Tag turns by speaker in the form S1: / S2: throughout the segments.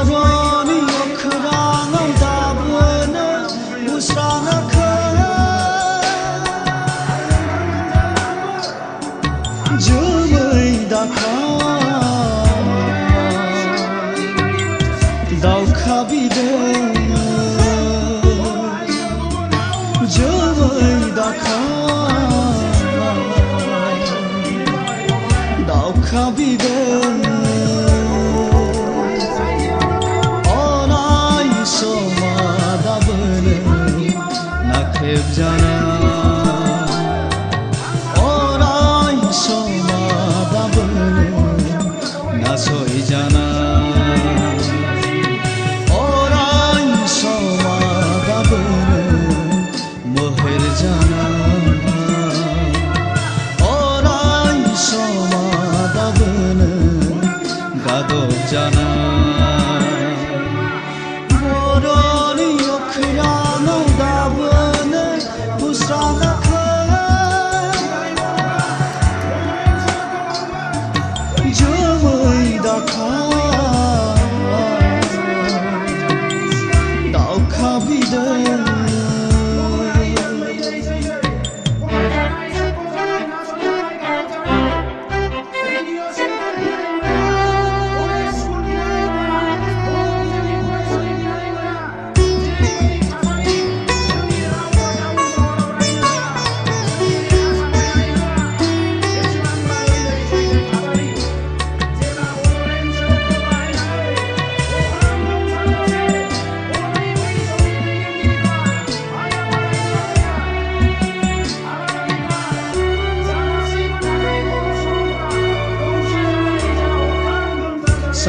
S1: 보러니 오크랑을 다부는 무사나카 저의다카 다우카비데 저의다카 다우카비데 जाना और आई सोमादाबन ना सोई जाना और आई सोमादाबन मोहर जाना और आई सोमादाबन गादब जाना बोरोनी ओखरानो दाबन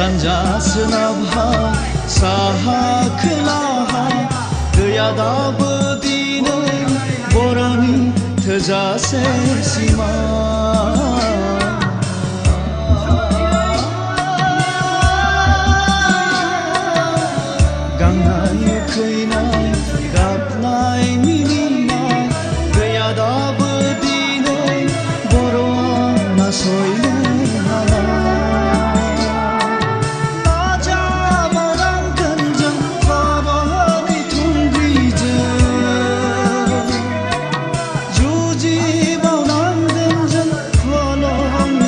S1: 산자스나바 사하클라하 그야다부디는 보라니 트자세시마 강나이 크이나이 갑나이 미니나 그야다부디는 보로아나 소이네 Juji bau nam den jen kolong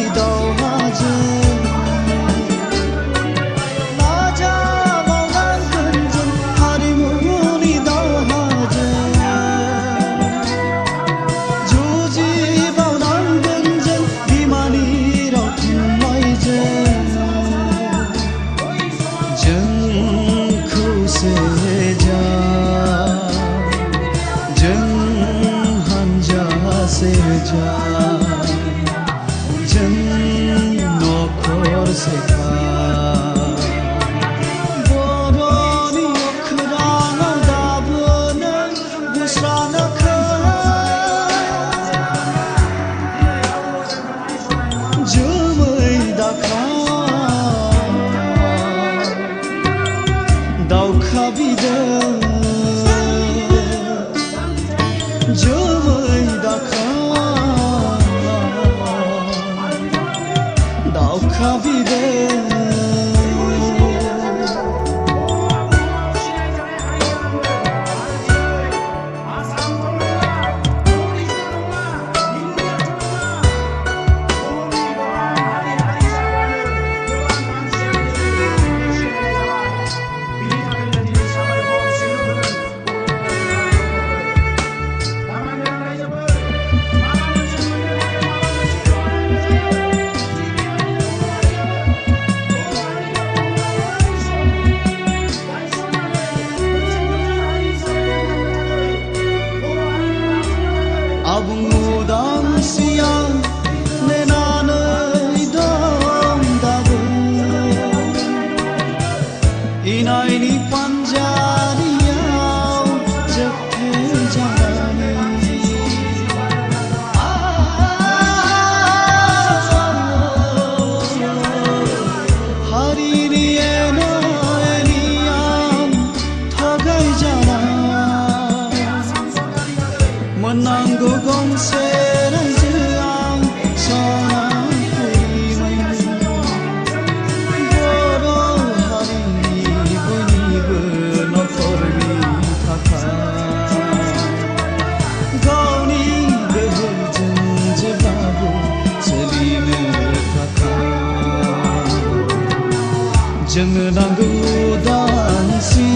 S1: जोंनो नांगौ उदांस्रि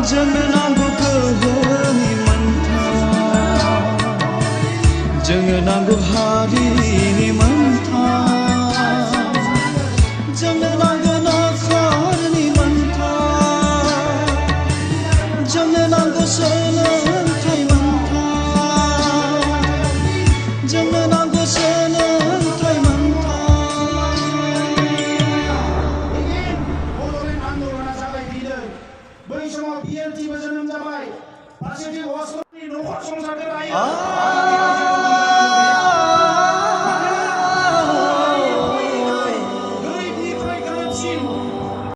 S1: जोंनो नांगौ गोहोनि मोन्थाय जोंनो नांगौ हारिनि मोन्थाय जोंनो नांगौ नखरनि मोन्थाय जोंनो नांगौ सोलोंथाइ मोन्थाय जोंनो नांगौ सोलोंथाइ
S2: बै समाव PLT जोनोम जाबाय फारसेथिं अस्ट्रनि नखर संसारखौ रायो